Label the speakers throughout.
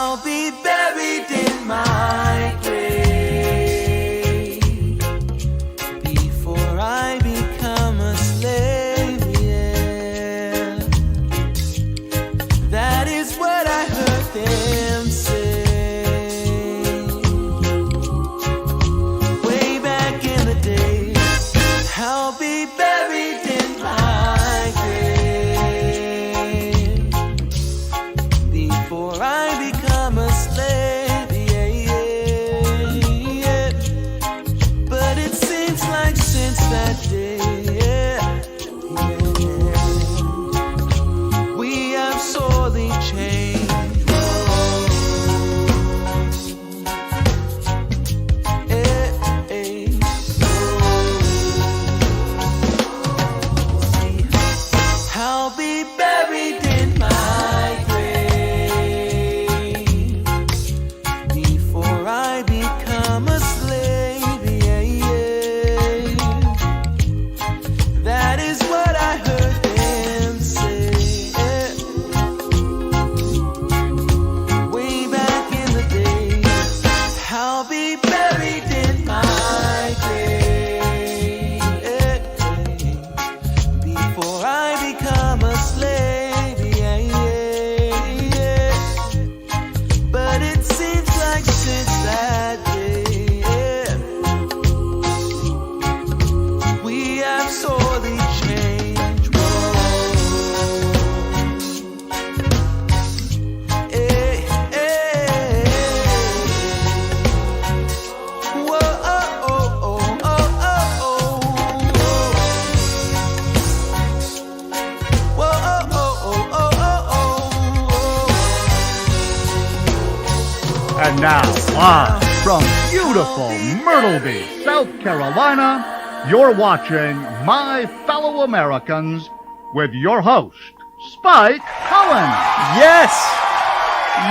Speaker 1: I'll be buried in my grave before I become a slave, yeah. That is what I heard them say way back in the day. I'll be buried in my grave before I become a slave, yeah, yeah, yeah. But it seems like since that day, yeah, yeah, we have sorely changed. I'll be buried in my grave before I become a slave, yeah, yeah. That is what I heard them say, yeah. Way back in the day. I'll be buried in my grave, yeah, before I become a slave, yeah, yeah, yeah. But it seems like since that day, yeah, we have sorely changed. Whoa. Hey, hey. Whoa, oh, oh, oh, oh, oh, oh. Whoa, oh, oh, oh, oh, oh,
Speaker 2: And now, live from beautiful Myrtle Beach, South Carolina, you're watching My Fellow Americans with your host, Spike Cohen.
Speaker 3: Yes!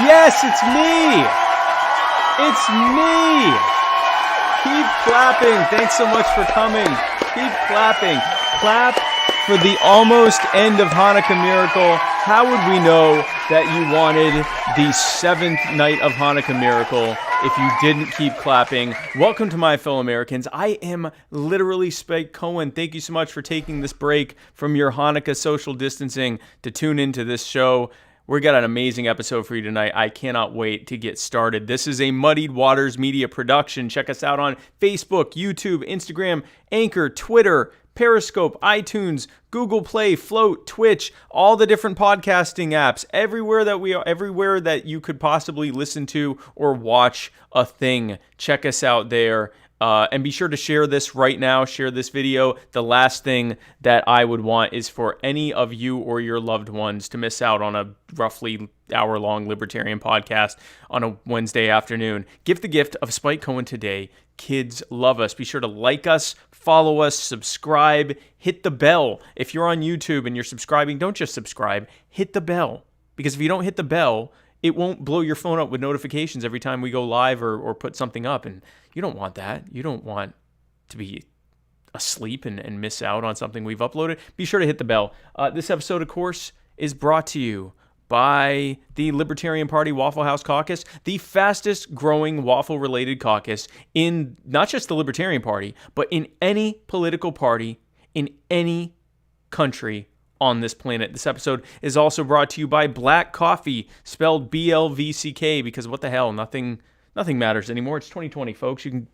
Speaker 3: Yes, it's me! It's me! Keep clapping. Thanks so much for coming. Keep clapping. Clap for the almost end of Hanukkah miracle. How would we know that you wanted the 7th night of Hanukkah miracle if you didn't keep clapping? Welcome to My Fellow Americans. I am literally Spike Cohen. Thank you so much for taking this break from your Hanukkah social distancing to tune into this show. We got an amazing episode for you tonight. I cannot wait to get started. This is a Muddied Waters Media production. Check us out on Facebook, YouTube, Instagram, Anchor, Twitter, Periscope, iTunes, Google Play, Float, Twitch, all the different podcasting apps, everywhere that you could possibly listen to or watch a thing. Check us out there. And be sure to share this right now. Share this video. The last thing that I would want is for any of you or your loved ones to miss out on a roughly hour-long libertarian podcast on a Wednesday afternoon. Give the gift of Spike Cohen today. Kids love us. Be sure to like us, follow us, subscribe, hit the bell. If you're on YouTube and you're subscribing, don't just subscribe, hit the bell. Because if you don't hit the bell, it won't blow your phone up with notifications every time we go live or put something up. And you don't want that. You don't want to be asleep and miss out on something we've uploaded. Be sure to hit the bell. This episode, of course, is brought to you by the Libertarian Party Waffle House Caucus, the fastest growing waffle-related caucus in not just the Libertarian Party, but in any political party in any country on this planet. This episode is also brought to you by Black Coffee, spelled BLVCK, because what the hell, nothing matters anymore. It's 2020, folks. You can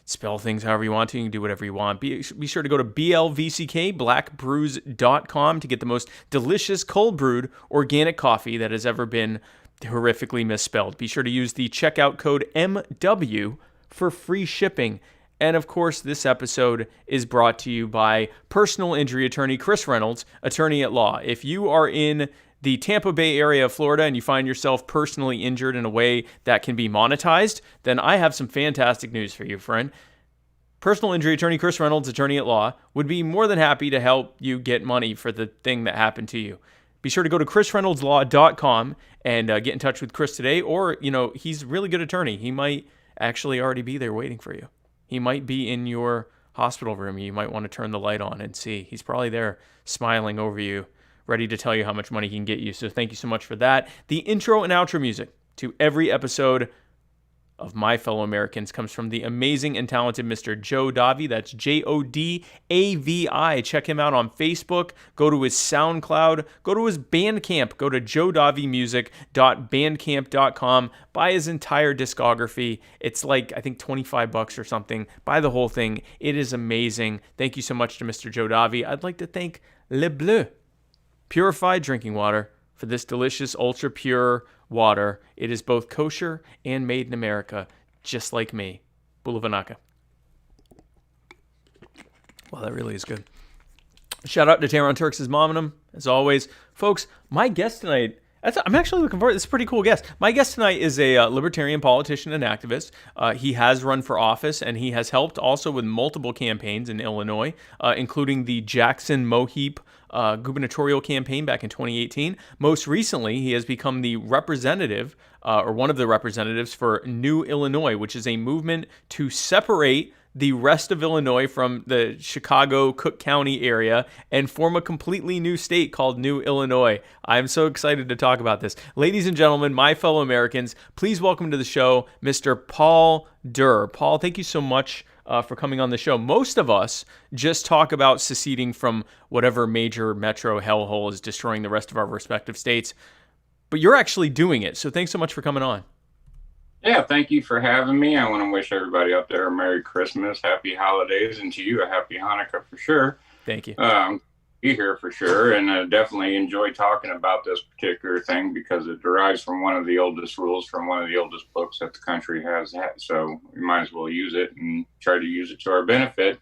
Speaker 3: spell things however you want to. You can do whatever you want. Be sure to go to blvckblackbrews.com to get the most delicious cold brewed organic coffee that has ever been horrifically misspelled. Be sure to use the checkout code MW for free shipping. And of course, this episode is brought to you by personal injury attorney Chris Reynolds, attorney at law. If you are in the Tampa Bay area of Florida and you find yourself personally injured in a way that can be monetized, then I have some fantastic news for you, friend. Personal injury attorney Chris Reynolds, attorney at law, would be more than happy to help you get money for the thing that happened to you. Be sure to go to chrisreynoldslaw.com and get in touch with Chris today. Or, he's a really good attorney. He might actually already be there waiting for you. He might be in your hospital room. You might want to turn the light on and see. He's probably there smiling over you, ready to tell you how much money he can get you. So thank you so much for that. The intro and outro music to every episode of My Fellow Americans comes from the amazing and talented Mr. Joe Davi. That's Jodavi. Check him out on Facebook. Go to his SoundCloud. Go to his Bandcamp. Go to jodavimusic.bandcamp.com. Buy his entire discography. It's like, I think, $25 or something. Buy the whole thing. It is amazing. Thank you so much to Mr. Joe Davi. I'd like to thank Le Bleu, purified drinking water, for this delicious, ultra-pure water. It is both kosher and made in America, just like me. Bulavanaka. Well, that really is good. Shout out to Tehran Turks' mom and him, as always. Folks, my guest tonight, I'm actually looking forward. This is a pretty cool guest. My guest tonight is a libertarian politician and activist. He has run for office, and he has helped also with multiple campaigns in Illinois, including the Jackson Moheap gubernatorial campaign back in 2018. Most recently, he has become the representative, or one of the representatives for New Illinois, which is a movement to separate the rest of Illinois from the Chicago, Cook County area and form a completely new state called New Illinois. I'm so excited to talk about this. Ladies and gentlemen, my fellow Americans, please welcome to the show, Mr. Paul Durr. Paul, thank you so much for coming on the show. Most of us just talk about seceding from whatever major metro hellhole is destroying the rest of our respective states, but you're actually doing it. So thanks so much for coming on.
Speaker 4: Yeah, thank you for having me. I want to wish everybody out there a Merry Christmas, Happy Holidays, and to you a Happy Hanukkah for sure.
Speaker 3: Thank you.
Speaker 4: Be here for sure, and definitely enjoy talking about this particular thing because it derives from one of the oldest rules from one of the oldest books that the country has had. So we might as well use it and try to use it to our benefit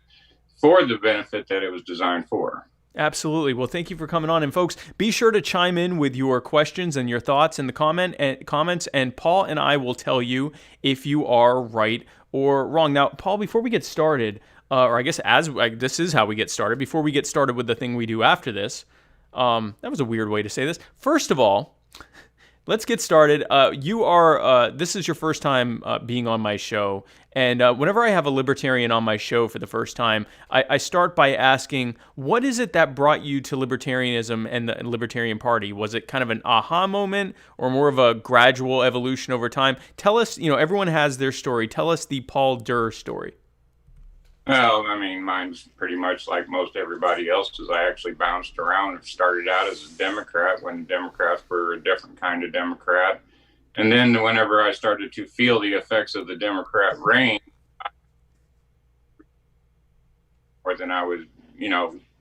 Speaker 4: for the benefit that it was designed for.
Speaker 3: Absolutely. Well, thank you for coming on. And folks, be sure to chime in with your questions and your thoughts in the comments, and Paul and I will tell you if you are right or wrong. Now, Paul, before we get started, or I guess this is how we get started, before we get started with the thing we do after this, that was a weird way to say this. First of all, let's get started. This is your first time being on my show. And whenever I have a libertarian on my show for the first time, I start by asking, what is it that brought you to libertarianism and the Libertarian Party? Was it kind of an aha moment or more of a gradual evolution over time? Tell us, everyone has their story. Tell us the Paul Durr story.
Speaker 4: Well, I mean, mine's pretty much like most everybody else's. I actually bounced around and started out as a Democrat when Democrats were a different kind of Democrat. And then whenever I started to feel the effects of the Democrat reign, more than I was,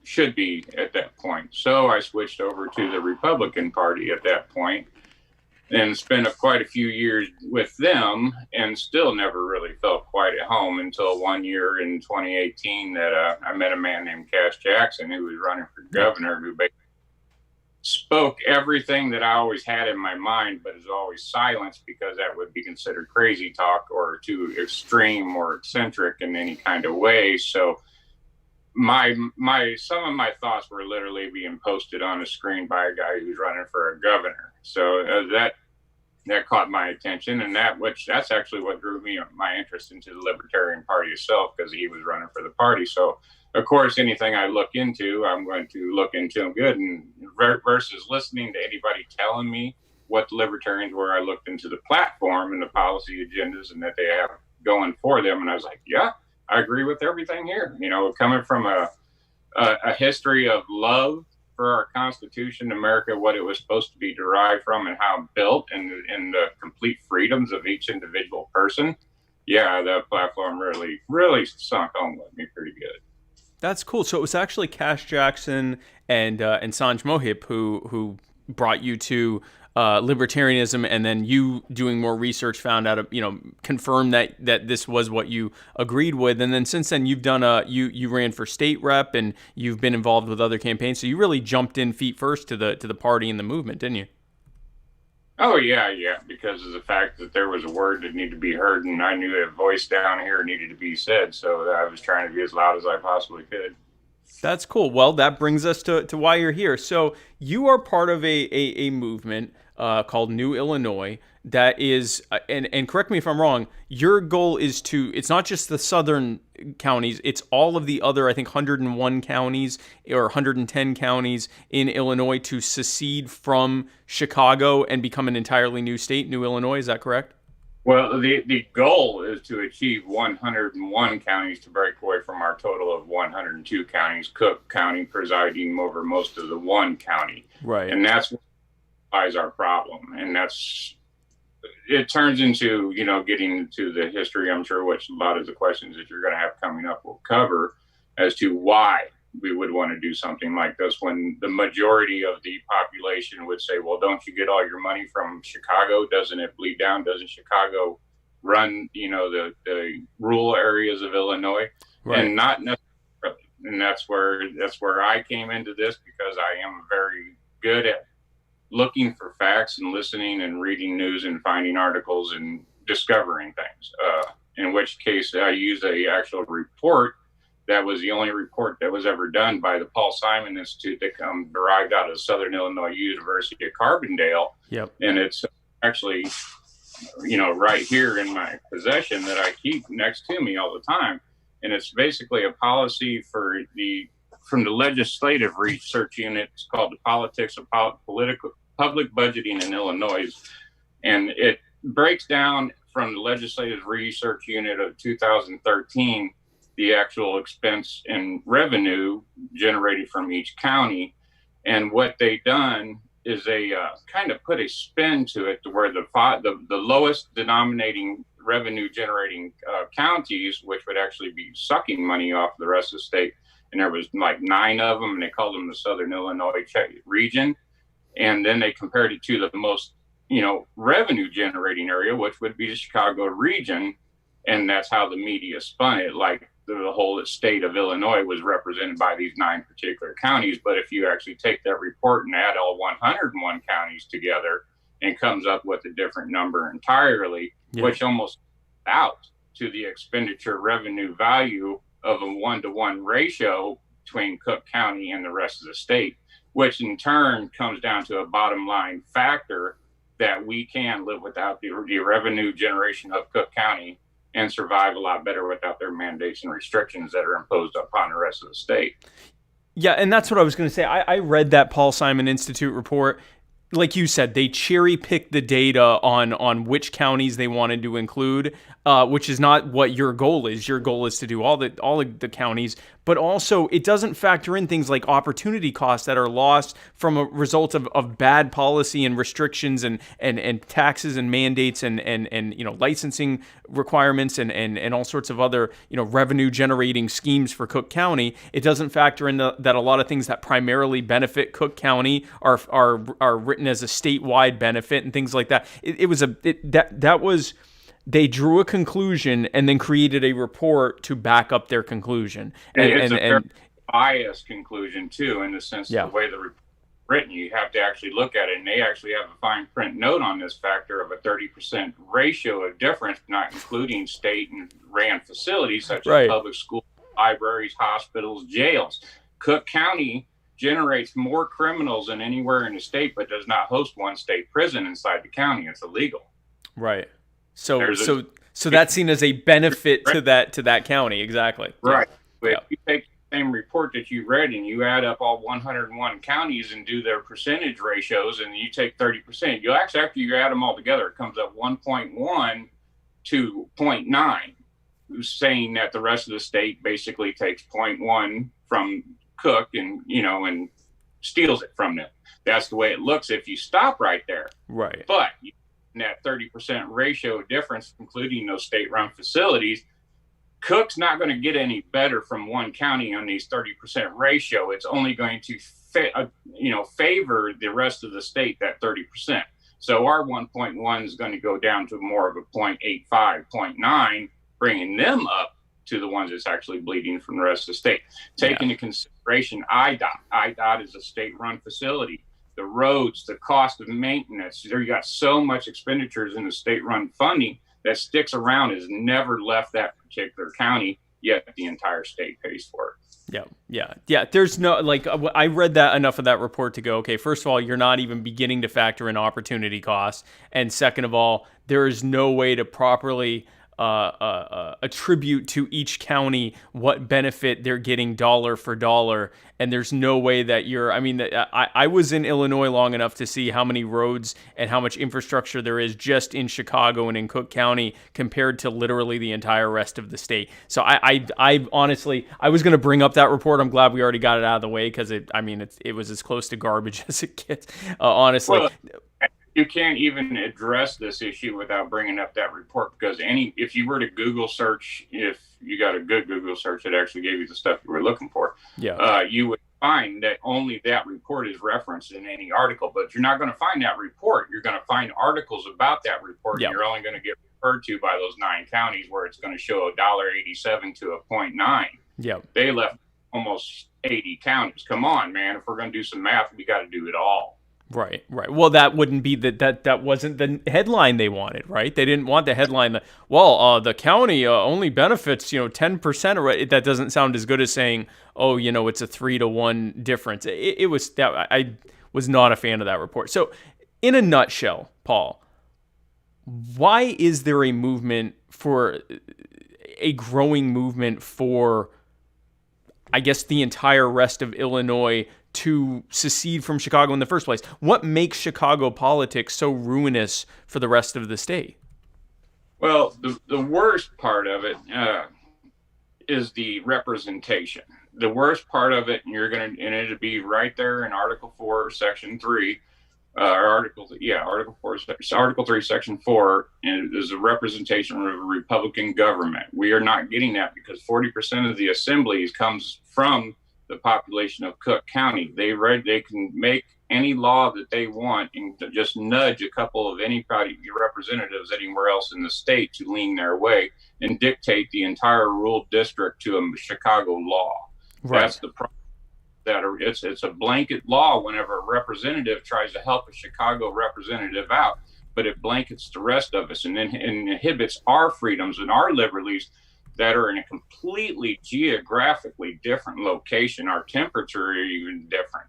Speaker 4: should be at that point. So I switched over to the Republican Party at that point and spent quite a few years with them and still never really felt quite at home until one year in 2018 that I met a man named Cass Jackson who was running for governor, who basically spoke everything that I always had in my mind, but is always silenced because that would be considered crazy talk or too extreme or eccentric in any kind of way. So some of my thoughts were literally being posted on a screen by a guy who's running for a governor. So that caught my attention, and that's actually what drew my interest into the Libertarian Party itself, because he was running for the party. So of course, anything I look into, I'm going to look into good, and versus listening to anybody telling me what the libertarians were, I looked into the platform and the policy agendas and that they have going for them. And I was like, yeah, I agree with everything here. Coming from a history of love for our Constitution, America, what it was supposed to be derived from and how built and the complete freedoms of each individual person. Yeah, that platform really, really sunk home with me pretty good.
Speaker 3: That's cool. So it was actually Cass Jackson and Sanj Mohip who brought you to libertarianism, and then you doing more research found out, confirmed that this was what you agreed with, and then since then you've done you ran for state rep and you've been involved with other campaigns. So you really jumped in feet first to the party and the movement, didn't you?
Speaker 4: Oh, yeah, because of the fact that there was a word that needed to be heard, and I knew a voice down here needed to be said, so I was trying to be as loud as I possibly could.
Speaker 3: That's cool. Well, that brings us to why you're here. So you are part of a movement called New Illinois that is, and correct me if I'm wrong, your goal is it's not just the southern counties. It's all of the other, I think, 101 counties or 110 counties in Illinois to secede from Chicago and become an entirely new state, New Illinois. Is that correct?
Speaker 4: Well, the goal is to achieve 101 counties to break away from our total of 102 counties, Cook County presiding over most of the one county.
Speaker 3: Right.
Speaker 4: And that's what lies our problem. And it turns into, getting into the history, I'm sure, which a lot of the questions that you're going to have coming up will cover as to why we would want to do something like this when the majority of the population would say, well, don't you get all your money from Chicago? Doesn't it bleed down? Doesn't Chicago run, the rural areas of Illinois?
Speaker 3: Right.
Speaker 4: And not necessarily. And that's where I came into this, because I am very good at looking for facts and listening and reading news and finding articles and discovering things. In which case I used a actual report that was the only report that was ever done by the Paul Simon Institute that derived out of Southern Illinois University at Carbondale.
Speaker 3: Yep.
Speaker 4: And it's actually, right here in my possession that I keep next to me all the time. And it's basically a policy from the Legislative Research Unit. It's called the Politics of Public Budgeting in Illinois. And it breaks down from the Legislative Research Unit of 2013 the actual expense and revenue generated from each county. And what they done is they kind of put a spin to it to where the lowest denominating revenue generating counties, which would actually be sucking money off the rest of the state. And there was like 9 of them, and they called them the Southern Illinois region. And then they compared it to the most, revenue generating area, which would be the Chicago region. And that's how the media spun it. Like, the whole state of Illinois was represented by these 9 particular counties. But if you actually take that report and add all 101 counties together, and comes up with a different number entirely, which almost out to the expenditure revenue value of a 1-to-1 ratio between Cook County and the rest of the state, which in turn comes down to a bottom line factor that we can live without the revenue generation of Cook County and survive a lot better without their mandates and restrictions that are imposed upon the rest of the state.
Speaker 3: Yeah, and that's what I was going to say. I read that Paul Simon Institute report. Like you said, they cherry picked the data on which counties they wanted to include, which is not what your goal is. Your goal is to do all of the counties, but also it doesn't factor in things like opportunity costs that are lost from a result of bad policy and restrictions and taxes and mandates and licensing requirements and all sorts of other revenue generating schemes for Cook County. It doesn't factor in that a lot of things that primarily benefit Cook County are written as a statewide benefit and things like that. They drew a conclusion and then created a report to back up their conclusion.
Speaker 4: And it's a very biased conclusion too, in the sense of the way the report is written. You have to actually look at it, and they actually have a fine print note on this factor of a 30% ratio of difference, not including state and ran facilities such as public schools, libraries, hospitals, jails. Cook County generates more criminals than anywhere in the state, but does not host one state prison inside the county. It's illegal. Right.
Speaker 3: So that's seen as a benefit to that county. Exactly.
Speaker 4: Right. But if you take the same report that you read and you add up all 101 counties and do their percentage ratios, and you take 30%, you actually, after you add them all together, it comes up 1.1 to 0.9, saying that the rest of the state basically takes 0.1 from Cook and steals it from them. That's the way it looks if you stop right there.
Speaker 3: Right.
Speaker 4: But that 30% ratio difference, including those state-run facilities, Cook's not going to get any better from one county on these 30% ratio. It's only going to favor the rest of the state, that 30%. So our 1.1 is going to go down to more of a 0.85, 0.9, bringing them up to the ones that's actually bleeding from the rest of the state. Take into consideration IDOT. IDOT is a state-run facility. The roads, the cost of maintenance, you got so much expenditures in the state-run funding that sticks around, has never left that particular county, yet the entire state pays for it.
Speaker 3: Yeah. There's no, I read that enough of that report to go, okay, first of all, you're not even beginning to factor in opportunity costs. And second of all, there is no way to properly attribute to each county what benefit they're getting dollar for dollar. And there's no way that I was in Illinois long enough to see how many roads and how much infrastructure there is just in Chicago and in Cook County compared to literally the entire rest of the state. So I honestly, I was going to bring up that report. I'm glad we already got it out of the way because it was as close to garbage as it gets, honestly.
Speaker 4: Well, you can't even address this issue without bringing up that report, because if you were to Google search, if you got a good Google search that actually gave you the stuff you were looking for, you would find that only that report is referenced in any article. But you're not going to find that report. You're going to find articles about that report. And you're only going to get referred to by those 9 counties where it's going to show $1.87 to $0.9.
Speaker 3: Yeah,
Speaker 4: they left almost 80 counties. Come on, man! If we're going to do some math, we got to do it all.
Speaker 3: Right. Well, that wouldn't be that wasn't the headline they wanted, right? They didn't want the headline that, the county only benefits 10%. Or that doesn't sound as good as saying, it's a 3-to-1 difference. It was that I was not a fan of that report. So, in a nutshell, Paul, why is there a growing movement for, I guess, the entire rest of Illinois to secede from Chicago in the first place? What makes Chicago politics so ruinous for the rest of the state?
Speaker 4: Well, the worst part of it is the representation. The worst part of it, and it'll be right there in Article 4, Section 3, Article 3, Section 4, and is a representation of a Republican government. We are not getting that because 40% of the assemblies comes from the population of Cook County. They can make any law that they want and just nudge a couple of anybody representatives anywhere else in the state to lean their way and dictate the entire rural district to a Chicago law. Right. That's the problem. It's a blanket law whenever a representative tries to help a Chicago representative out, but it blankets the rest of us and inhibits our freedoms and our liberties that are in a completely geographically different location. Our temperature is even different.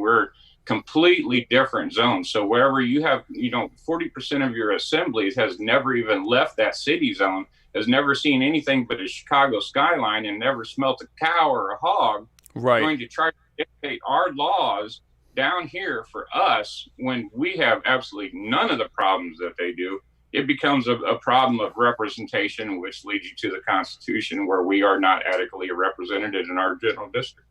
Speaker 4: We're completely different zones. So wherever you have, 40% of your assemblies has never even left that city zone, has never seen anything but a Chicago skyline and never smelt a cow or a hog.
Speaker 3: Right.
Speaker 4: Going to try to dictate our laws down here for us when we have absolutely none of the problems that they do. It becomes a problem of representation, which leads you to the Constitution, where we are not adequately represented in our general district.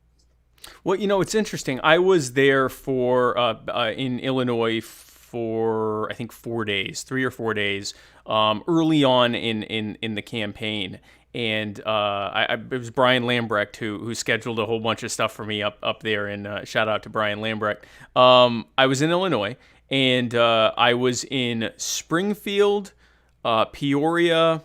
Speaker 3: Well, it's interesting. I was there in Illinois for I think 4 days, 3 or 4 days, early on in the campaign. And it was Brian Lambrecht who scheduled a whole bunch of stuff for me up there. And shout out to Brian Lambrecht. I was in Illinois. And I was in Springfield, Peoria.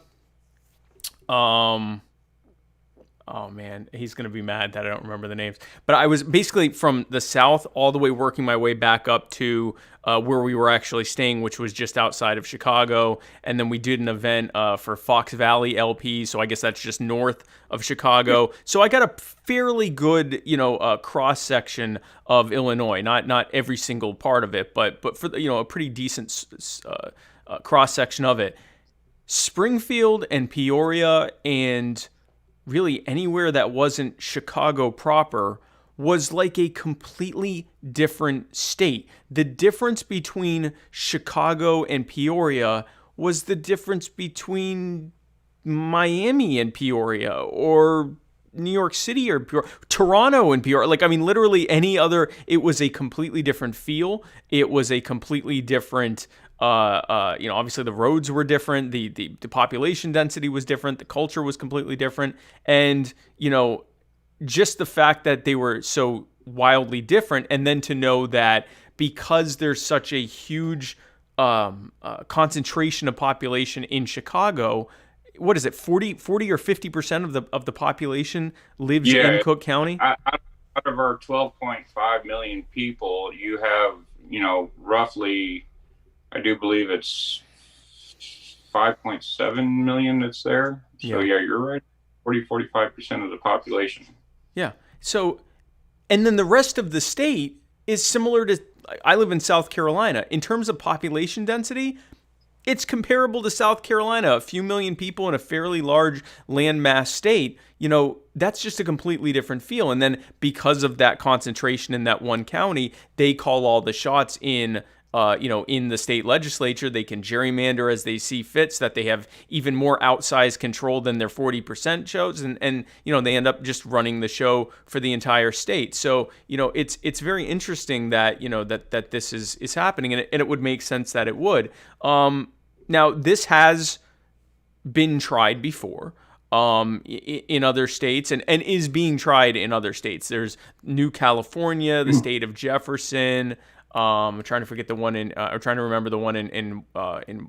Speaker 3: Oh man, he's going to be mad that I don't remember the names. But I was basically from the south all the way working my way back up to where we were actually staying, which was just outside of Chicago. And then we did an event for Fox Valley LP, so I guess that's just north of Chicago. So I got a fairly good, cross section of Illinois. Not every single part of it, but for a pretty decent cross section of it. Springfield and Peoria and really anywhere that wasn't Chicago proper was like a completely different state. The difference between Chicago and Peoria was the difference between Miami and Peoria, or New York City or Peoria, Toronto and Peoria. Literally any other, it was a completely different feel. It was a completely different obviously the roads were different, the population density was different, the culture was completely different, and just the fact that they were so wildly different, and then to know that because there's such a huge concentration of population in Chicago, what is it, 40 or 50% of the population lives in Cook County?
Speaker 4: Out of our 12.5 million people, you have roughly, I do believe it's 5.7 million that's there. So yeah, you're right. 45% of the population.
Speaker 3: Yeah. So, and then the rest of the state is similar to, I live in South Carolina. In terms of population density, it's comparable to South Carolina, a few million people in a fairly large landmass state. That's just a completely different feel. And then because of that concentration in that one county, they call all the shots in the state legislature. They can gerrymander as they see fit so that they have even more outsized control than their 40% shows. And they end up just running the show for the entire state. So, it's very interesting that, that this is happening, and it would make sense that it would. Now, this has been tried before in other states and is being tried in other states. There's New California, the state of Jefferson. I'm trying to forget the one I'm trying to remember the one in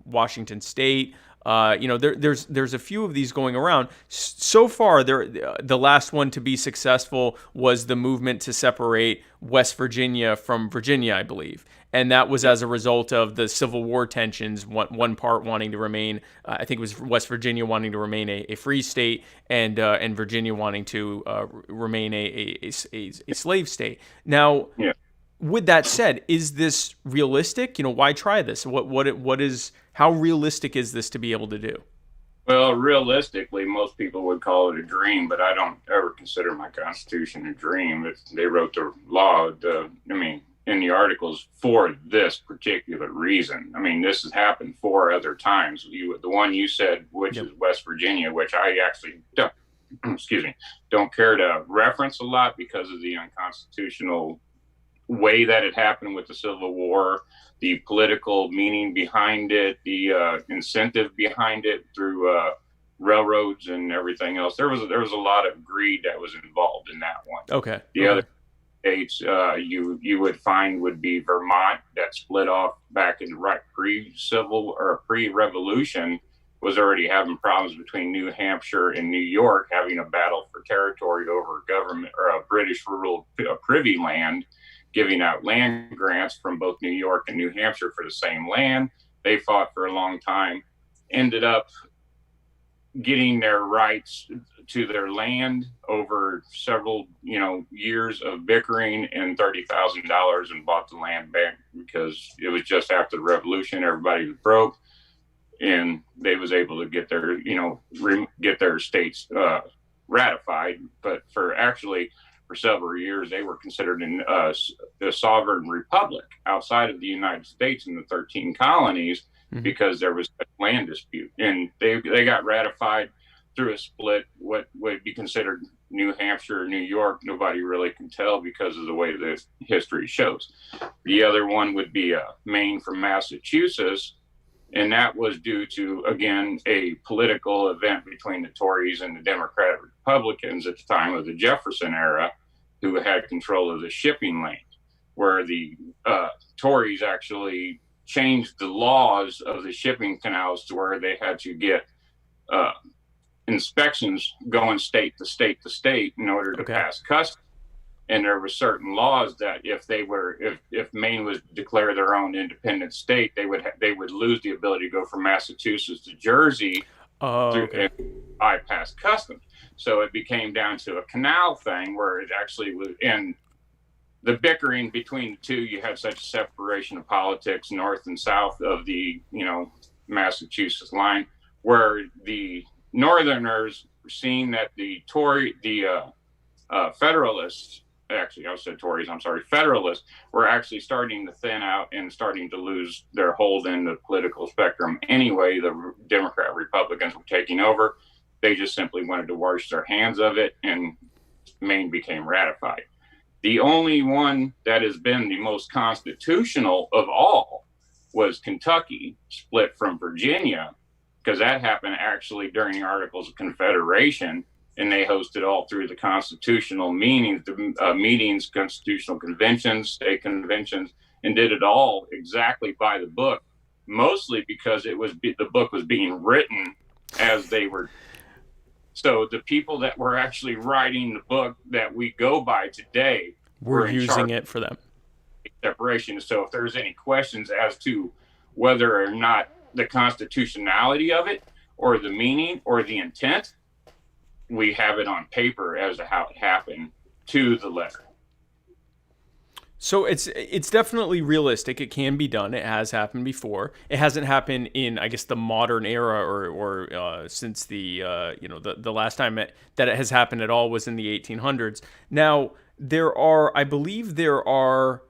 Speaker 3: Washington State. There's a few of these going around. So far, the last one to be successful was the movement to separate West Virginia from Virginia, I believe. And that was as a result of the Civil War tensions, one part wanting to remain, I think it was West Virginia wanting to remain a free state, and Virginia wanting to remain a slave state. Now, yeah. With that said, is this realistic? Why try this? How realistic is this to be able to do?
Speaker 4: Well, realistically, most people would call it a dream, but I don't ever consider my Constitution a dream. They wrote the law, in the articles for this particular reason. This has happened 4 other times. The one you said, which is West Virginia, which I actually don't care to reference a lot because of the unconstitutional way that it happened with the Civil War, the political meaning behind it, the incentive behind it through railroads and everything else. There was a lot of greed that was involved in that one.
Speaker 3: Okay.
Speaker 4: The other states you would find would be Vermont, that split off back in pre-civil or pre-revolution, was already having problems between New Hampshire and New York, having a battle for territory over government or a British rural privy land, giving out land grants from both New York and New Hampshire for the same land. They fought for a long time, ended up getting their rights to their land over several, years of bickering, and $30,000, and bought the land back because it was just after the revolution. Everybody was broke, and they was able to get their, get their states ratified. But for several years, they were considered a sovereign republic outside of the United States in the 13 colonies, because there was a land dispute, and they got ratified through a split. What would be considered New Hampshire or New York, nobody really can tell because of the way the history shows. The other one would be Maine from Massachusetts, and that was due to, again, a political event between the Tories and the Democratic Republicans at the time of the Jefferson era, who had control of the shipping lane, where the Tories actually changed the laws of the shipping canals to where they had to get inspections going state to state to state in order to pass customs. And there were certain laws that if Maine was to declare their own independent state, they would lose the ability to go from Massachusetts to Jersey and bypass customs. So it became down to a canal thing where it actually was in the bickering between the two. You had such a separation of politics, north and south of the Massachusetts line, where the Northerners were seeing that the Federalists. Actually, I said Tories, I'm sorry, Federalists were actually starting to thin out and starting to lose their hold in the political spectrum. Anyway, the Democrat Republicans were taking over. They just simply wanted to wash their hands of it, and Maine became ratified. The only one that has been the most constitutional of all was Kentucky, split from Virginia, because that happened actually during the Articles of Confederation. And they hosted all through the constitutional meetings, constitutional conventions, state conventions, and did it all exactly by the book, mostly because the book was being written as they were. So the people that were actually writing the book that we go by today
Speaker 3: were using it for them.
Speaker 4: Separation. So if there's any questions as to whether or not the constitutionality of it, or the meaning, or the intent, we have it on paper as to how it happened to the letter.
Speaker 3: So it's definitely realistic. It can be done. It has happened before. It hasn't happened in, I guess, the modern era, or since the last time that it has happened at all was in the 1800s. Now I believe there are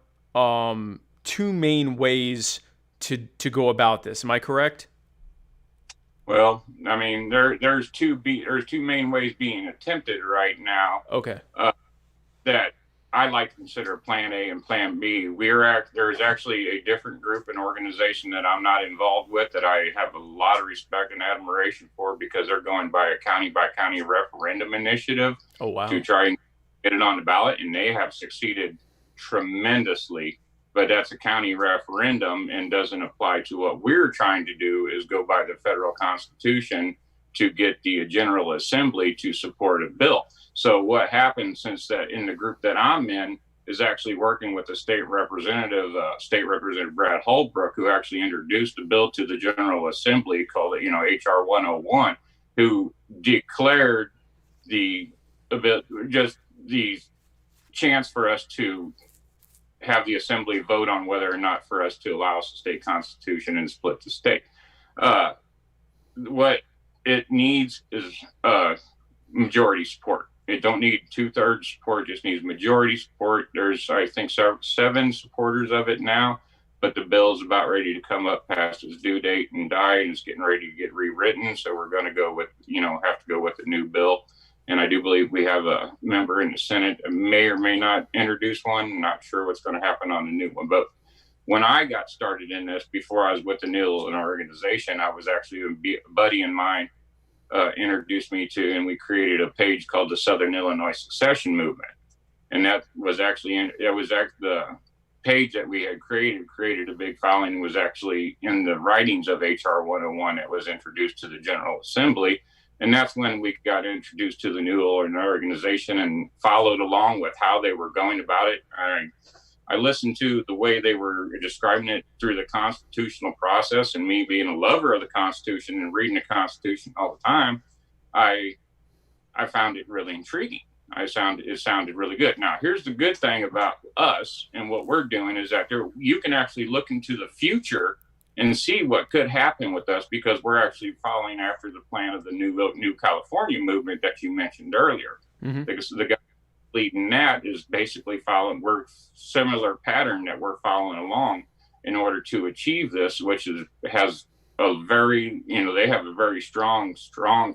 Speaker 3: two main ways to go about this. Am I correct?
Speaker 4: Well, I mean, there's two main ways being attempted right now.
Speaker 3: Okay.
Speaker 4: That I like to consider Plan A and Plan B. There's actually a different group and organization that I'm not involved with that I have a lot of respect and admiration for, because they're going by county referendum initiative.
Speaker 3: Oh, wow.
Speaker 4: To try and get it on the ballot, and they have succeeded tremendously. But that's a county referendum and doesn't apply to what we're trying to do, is go by the federal Constitution to get the General Assembly to support a bill. So what happened, since that in the group that I'm in, is actually working with the State Representative Brad Holbrook, who actually introduced a bill to the General Assembly called HR 101, who declared the chance for us to have the Assembly vote on whether or not for us to allow us the state constitution and split the state. What it needs is majority support. It don't need 2/3 support, just needs majority support. There's, I think, 7 supporters of it now, but the bill is about ready to come up past its due date and die, and it's getting ready to get rewritten. So we're going to go with, have to go with a new bill. And I do believe we have a member in the Senate, may or may not introduce one. Not sure what's going to happen on the new one. But when I got started in this, before I was with the Illinoisan organization, I was actually a buddy of mine introduced me to, and we created a page called the Southern Illinois Secession Movement. And that was actually, the page that we had created a big following, was actually in the writings of HR 101 that was introduced to the General Assembly. And that's when we got introduced to the new organization and followed along with how they were going about it. I listened to the way they were describing it through the constitutional process, and me being a lover of the Constitution and reading the Constitution all the time, I found it really intriguing. It sounded really good. Now, here's the good thing about us and what we're doing, is that you can actually look into the future and see what could happen with us, because we're actually following after the plan of the new California movement that you mentioned earlier.
Speaker 3: Mm-hmm.
Speaker 4: Because the guy leading that is basically we're similar pattern that we're following along in order to achieve this, which has a very, they have a very strong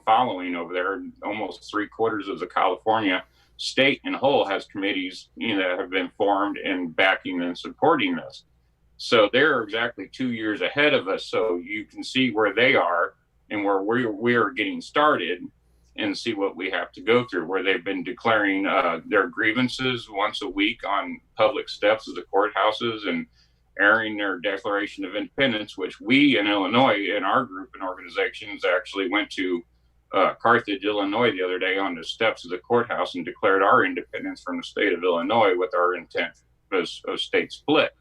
Speaker 4: following over there. Almost 3/4 of the California state in whole has committees, that have been formed and backing and supporting this. So they're exactly 2 years ahead of us. So you can see where they are and where we're getting started, and see what we have to go through, where they've been declaring their grievances once a week on public steps of the courthouses and airing their Declaration of Independence, which we in Illinois, in our group and organizations, actually went to Carthage, Illinois the other day on the steps of the courthouse and declared our independence from the state of Illinois with our intent of state split.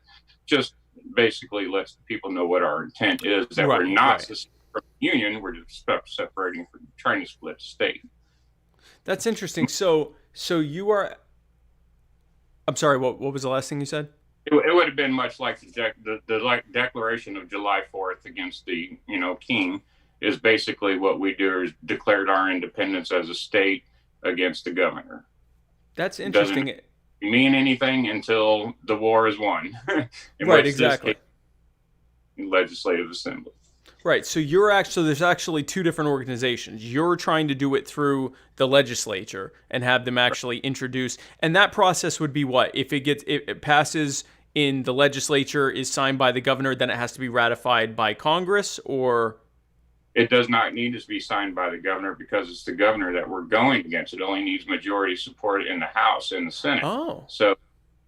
Speaker 4: Just basically lets the people know what our intent is, that we're not from the union, we're just separating from trying to split the state.
Speaker 3: That's interesting. So you are, I'm sorry, what was the last thing you said?
Speaker 4: It would have been much like the Declaration of July 4th against the king is basically what we do, is declared our independence as a state against the governor.
Speaker 3: That's interesting.
Speaker 4: Doesn't mean anything until the war is won.
Speaker 3: Right, exactly.
Speaker 4: Legislative Assembly.
Speaker 3: Right. So there's actually two different organizations. You're trying to do it through the legislature and have them actually introduce. And that process would be what? If it passes in the legislature, is signed by the governor, then it has to be ratified by Congress, or?
Speaker 4: It does not need to be signed by the governor, because it's the governor that we're going against. It only needs majority support in the House and the Senate.
Speaker 3: Oh.
Speaker 4: So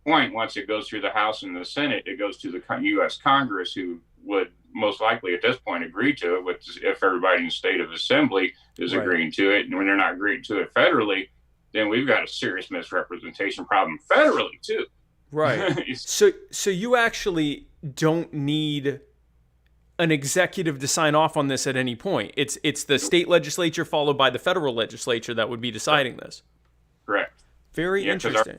Speaker 4: once it goes through the House and the Senate, it goes to the U.S. Congress, who would most likely at this point agree to it, if everybody in the state of assembly is agreeing to it. And when they're not agreeing to it federally, then we've got a serious misrepresentation problem federally too.
Speaker 3: Right. So you actually don't need an executive to sign off on this at any point. It's the state legislature followed by the federal legislature that would be deciding this.
Speaker 4: Correct.
Speaker 3: Very interesting.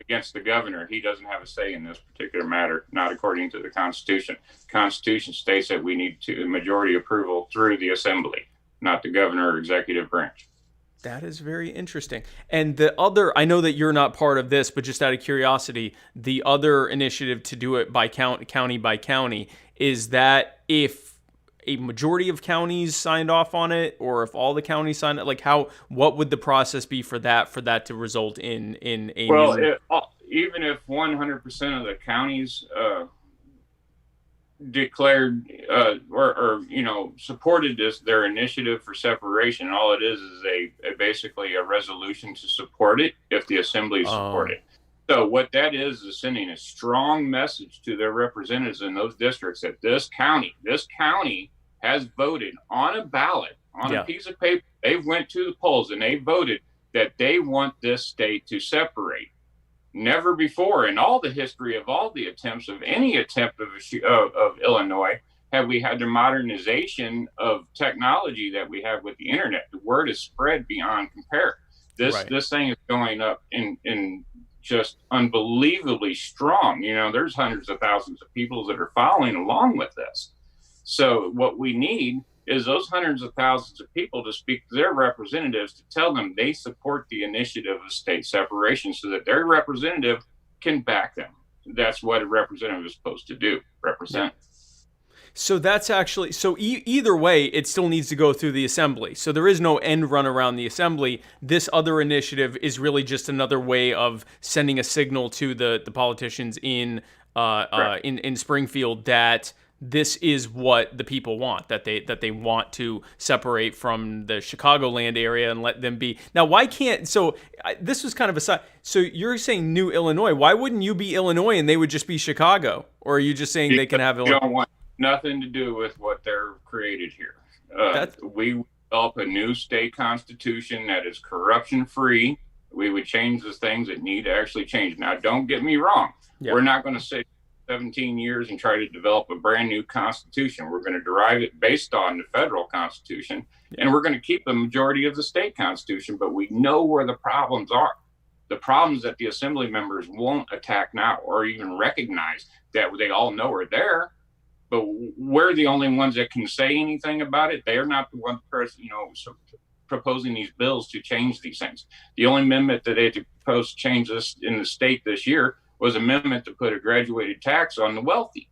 Speaker 4: against the governor. He doesn't have a say in this particular matter, not according to the Constitution. The Constitution states that we need majority approval through the assembly, not the governor or executive branch.
Speaker 3: That is very interesting. And the other, I know that you're not part of this, but just out of curiosity, the other initiative to do it by county by county, is that if a majority of counties signed off on it, or if all the counties signed it, like what would the process be for that to result in a new...
Speaker 4: Even if 100% of the counties declared or supported their initiative for separation, all it is basically a resolution to support it if the assembly support it. So what that is sending a strong message to their representatives in those districts that this county has voted on a ballot, on a piece of paper. They went to the polls and they voted that they want this state to separate. Never before in all the history of all the attempts of any attempt of Illinois have we had the modernization of technology that we have with the internet. The word is spread beyond compare. This thing is going up in just unbelievably strong. There's hundreds of thousands of people that are following along with this. So what we need is those hundreds of thousands of people to speak to their representatives to tell them they support the initiative of state separation so that their representative can back them. That's what a representative is supposed to do, represent.
Speaker 3: So that's actually, either way, it still needs to go through the assembly. So there is no end run around the assembly. This other initiative is really just another way of sending a signal to the politicians in Springfield that this is what the people want, that they want to separate from the Chicagoland area and let them be. Now, why can't, this was kind of a side. So you're saying New Illinois. Why wouldn't you be Illinois and they would just be Chicago? Or are you just saying they can have Illinois?
Speaker 4: You don't want nothing to do with what they're created here. We develop a new state constitution that is corruption-free. We would change the things that need to actually change. Now, don't get me wrong. We're not going to say 17 years and try to develop a brand new constitution. We're going to derive it based on the federal constitution, and we're going to keep the majority of the state constitution, but we know where the problems are. The problems that the assembly members won't attack now or even recognize that they all know are there, but we're the only ones that can say anything about it. They're not the one person, proposing these bills to change these things. The only amendment that they had to propose to change this in the state this year was an amendment to put a graduated tax on the wealthy.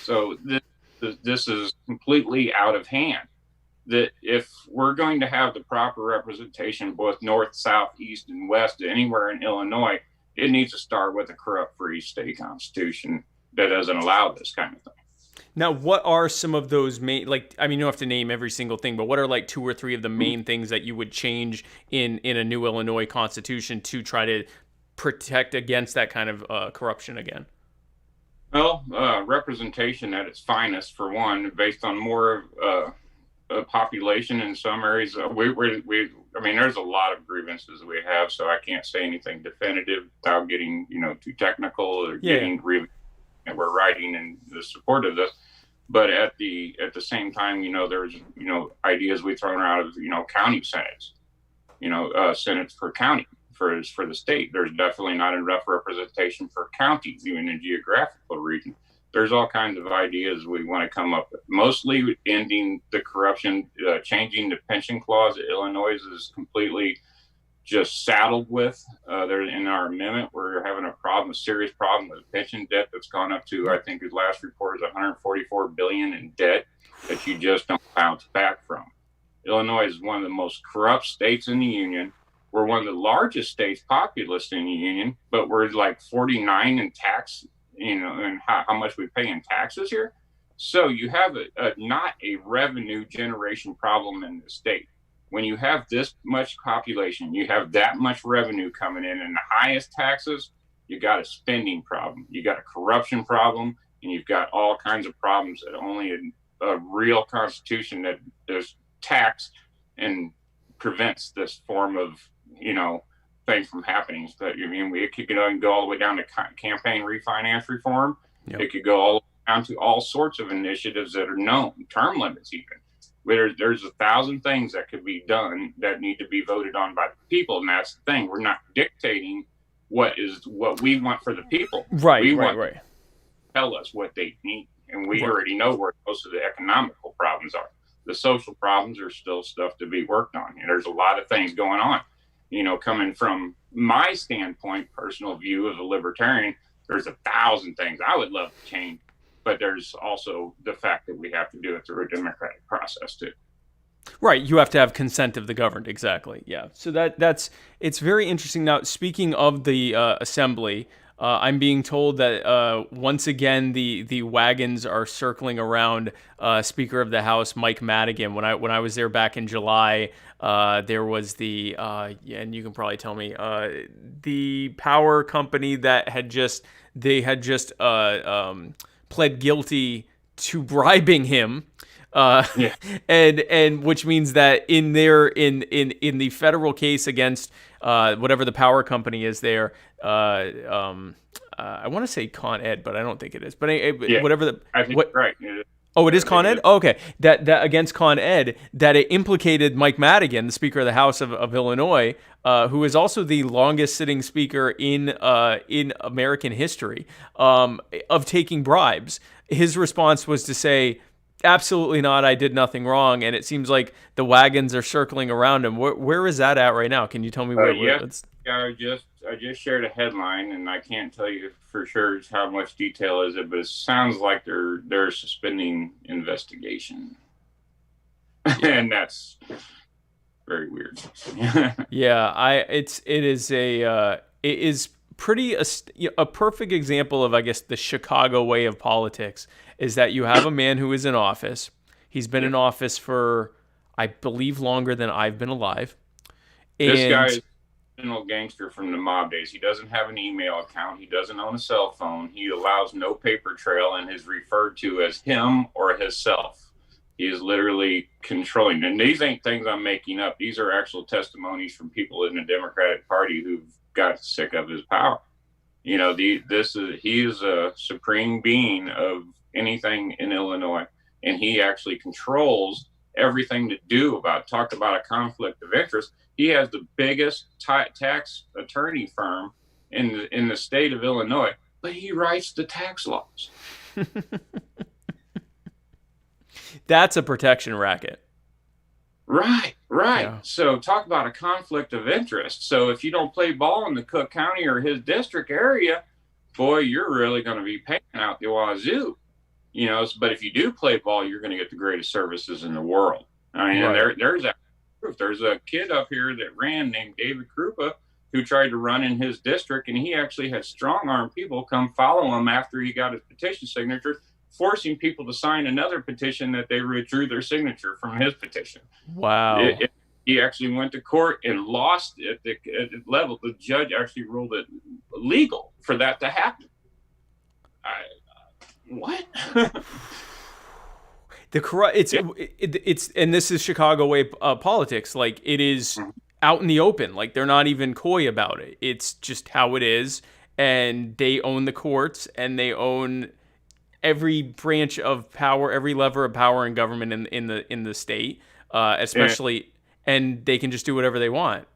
Speaker 4: So this is completely out of hand. That if we're going to have the proper representation, both north, south, east, and west, anywhere in Illinois, it needs to start with a corrupt-free state constitution that doesn't allow this kind of thing.
Speaker 3: Now, what are some of those main, you don't have to name every single thing, but what are 2 or 3 of the main things that you would change in a new Illinois constitution to try to protect against that kind of corruption again?
Speaker 4: Well, representation at its finest, for one, based on more population in some areas. There's a lot of grievances we have, so I can't say anything definitive without getting, too technical or getting grievances that we're writing in the support of this. But at the same time, there's, ideas we thrown out of, county senates, senates per county. For the state, there's definitely not enough representation for counties, even in geographical region. There's all kinds of ideas we want to come up with. Mostly ending the corruption, changing the pension clause that Illinois is completely just saddled with. There in our amendment, we're having a serious problem with pension debt that's gone up to, I think his last report is $144 billion in debt that you just don't bounce back from. Illinois is one of the most corrupt states in the union. We're one of the largest states populous in the union, but we're 49 in tax, and how much we pay in taxes here. So you have not a revenue generation problem in the state. When you have this much population, you have that much revenue coming in and the highest taxes, you got a spending problem, you got a corruption problem, and you've got all kinds of problems that only a real constitution that does tax and prevents this form of things from happening. So it could go all the way down to campaign refinance reform. Yep. It could go all down to all sorts of initiatives that are known, term limits even. There's 1,000 things that could be done that need to be voted on by the people, and that's the thing. We're not dictating what we want for the people.
Speaker 3: Right,
Speaker 4: we
Speaker 3: right,
Speaker 4: want
Speaker 3: right.
Speaker 4: to tell us what they need, and we
Speaker 3: Right.
Speaker 4: already know where most of the economical problems are. The social problems are still stuff to be worked on, and there's a lot of things going on. Coming from my standpoint, personal view as a libertarian, there's 1,000 things I would love to change, but there's also the fact that we have to do it through a democratic process too.
Speaker 3: Right, you have to have consent of the governed. Exactly. Yeah. So it's very interesting. Now, speaking of the assembly, I'm being told that once again the wagons are circling around Speaker of the House Mike Madigan. When I was there back in July, there was and you can probably tell me the power company that had just pled guilty to bribing him.
Speaker 4: Yeah.
Speaker 3: and which means that in the federal case against whatever the power company is there, I want to say Con Ed, but I don't think it is. But whatever
Speaker 4: I think right.
Speaker 3: Oh, it is Con Ed? Oh, okay. That against Con Ed, that it implicated Mike Madigan, the Speaker of the House of Illinois, who is also the longest sitting speaker in American history, of taking bribes. His response was to say, absolutely not, I did nothing wrong. And it seems like the wagons are circling around him. Where is that at right now? Can you tell me where it's?
Speaker 4: Yeah, I just shared a headline, and I can't tell you for sure how much detail is it, but it sounds like they're suspending investigation, and that's very weird.
Speaker 3: Yeah, it is pretty a perfect example of, I guess, the Chicago way of politics is that you have a man who is in office. He's been in office for, I believe, longer than I've been alive.
Speaker 4: This guy is a gangster from the mob days. He doesn't have an email account. He doesn't own a cell phone. He allows no paper trail and is referred to as him or himself. He is literally controlling. And these ain't things I'm making up. These are actual testimonies from people in the Democratic Party who've got sick of his power. He is a supreme being of anything in Illinois, and he actually controls everything to do talk about a conflict of interest. He has the biggest tax attorney firm in the state of Illinois, but he writes the tax laws.
Speaker 3: That's a protection racket.
Speaker 4: Right.
Speaker 3: Yeah.
Speaker 4: So talk about a conflict of interest. So if you don't play ball in the Cook County or his district area, boy, you're really going to be paying out the wazoo. But if you do play ball, you're going to get the greatest services in the world. I mean,
Speaker 3: right.
Speaker 4: There's that proof. There's a kid up here that ran named David Krupa who tried to run in his district, and he actually had strong-armed people come follow him after he got his petition signature, forcing people to sign another petition that they withdrew their signature from his petition.
Speaker 3: Wow.
Speaker 4: He actually went to court and lost at the level. The judge actually ruled it illegal for that to happen. What? It's
Speaker 3: and this is Chicago way politics. Like, it is out in the open. Like, they're not even coy about it. It's just how it is, and they own the courts, and they own every branch of power, every lever of power in government in the state, especially, and they can just do whatever they want.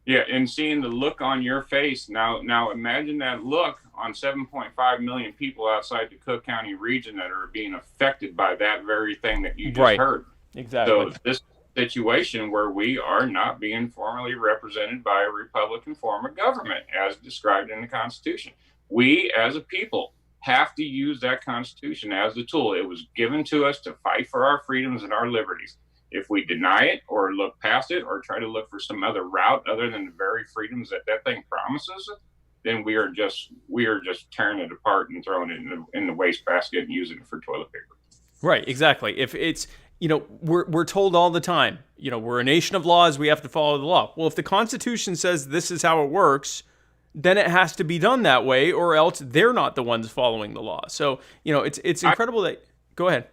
Speaker 4: Yeah, and seeing the look on your face now imagine that look on 7.5 million people outside the Cook County region that are being affected by that very thing that you just heard.
Speaker 3: Exactly.
Speaker 4: So this situation where we are not being formally represented by a Republican form of government as described in the Constitution. We as a people have to use that Constitution as a tool. It was given to us to fight for our freedoms and our liberties. If we deny it or look past it or try to look for some other route other than the very freedoms that thing promises, then we are just tearing it apart and throwing it in the wastebasket and using it for toilet paper.
Speaker 3: Right, exactly. If it's, we're told all the time, we're a nation of laws, we have to follow the law. Well, if the Constitution says this is how it works, then it has to be done that way, or else they're not the ones following the law. So, it's incredible that. Go ahead.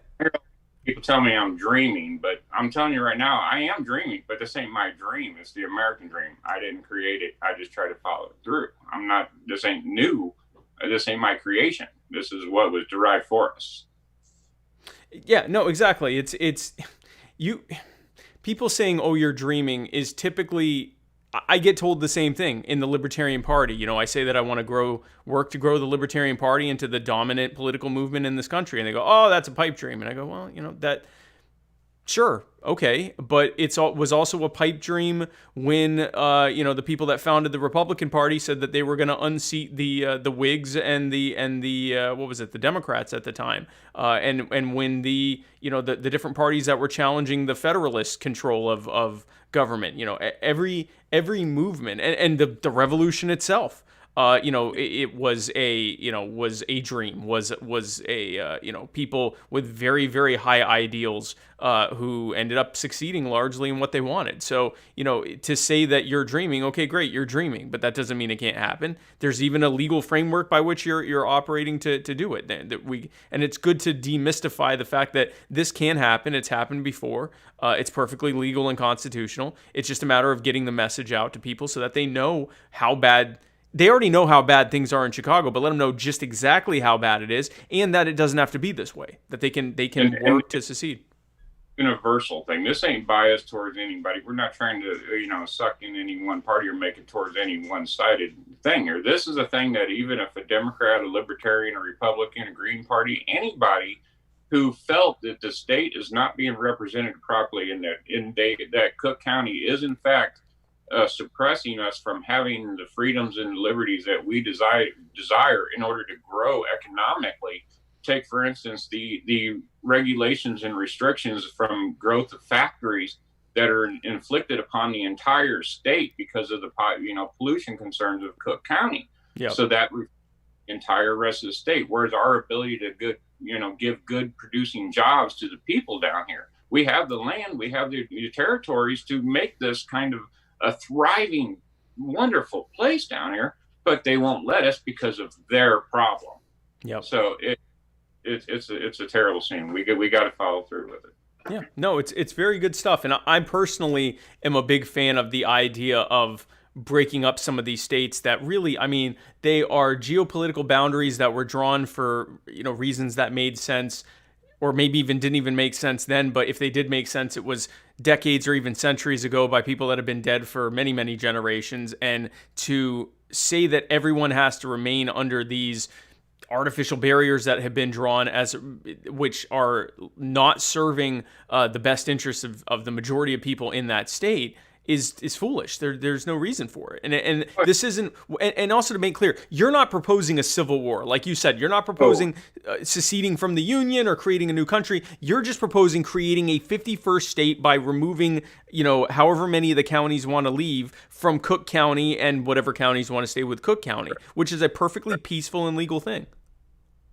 Speaker 4: People tell me I'm dreaming, but I'm telling you right now, I am dreaming, but this ain't my dream. It's the American dream. I didn't create it. I just try to follow it through. This ain't new. This ain't my creation. This is what was derived for us.
Speaker 3: Yeah, no, exactly. It's you. People saying, "Oh, you're dreaming," is typically I get told the same thing in the Libertarian Party. You know, I say that I want to work to grow the Libertarian Party into the dominant political movement in this country. And they go, oh, that's a pipe dream. And I go, well, you know, sure, okay, but was also a pipe dream when the people that founded the Republican Party said that they were going to unseat the Whigs and the what was it, the Democrats at the time, and when the different parties that were challenging the Federalist control of government, every movement and the revolution itself. It was a dream, was a people with very, very high ideals who ended up succeeding largely in what they wanted. So, to say that you're dreaming, okay, great, you're dreaming, but that doesn't mean it can't happen. There's even a legal framework by which you're operating to do it. And it's good to demystify the fact that this can happen. It's happened before. It's perfectly legal and constitutional. It's just a matter of getting the message out to people so that they know how bad. They already know how bad things are in Chicago, but let them know just exactly how bad it is, and that it doesn't have to be this way. That they can work to secede.
Speaker 4: Universal thing. This ain't biased towards anybody. We're not trying to suck in any one party or make it towards any one-sided thing here. This is a thing that even if a Democrat, a Libertarian, a Republican, a Green Party, anybody who felt that the state is not being represented properly and that Cook County is in fact suppressing us from having the freedoms and liberties that we desire in order to grow economically. Take, for instance, the regulations and restrictions from growth of factories that are inflicted upon the entire state because of the pollution concerns of Cook County.
Speaker 3: Yep.
Speaker 4: So that entire rest of the state. Whereas our ability to give good producing jobs to the people down here. We have the land, we have the territories to make this kind of a thriving, wonderful place down here, but they won't let us because of their problem.
Speaker 3: Yep.
Speaker 4: So it's a terrible scene. We got to follow through with it.
Speaker 3: Yeah, no, it's very good stuff, and I personally am a big fan of the idea of breaking up some of these states that really, they are geopolitical boundaries that were drawn for reasons that made sense. Or maybe even didn't even make sense then, but if they did make sense, it was decades or even centuries ago by people that have been dead for many, many generations. And to say that everyone has to remain under these artificial barriers that have been drawn, which are not serving the best interests of the majority of people in that state, is foolish. There's no reason for it. And this isn't, and also to make clear, you're not proposing a civil war. Like you said, you're not proposing seceding from the Union or creating a new country. You're just proposing creating a 51st state by removing, however many of the counties want to leave from Cook County and whatever counties want to stay with Cook County, which is a perfectly peaceful and legal thing.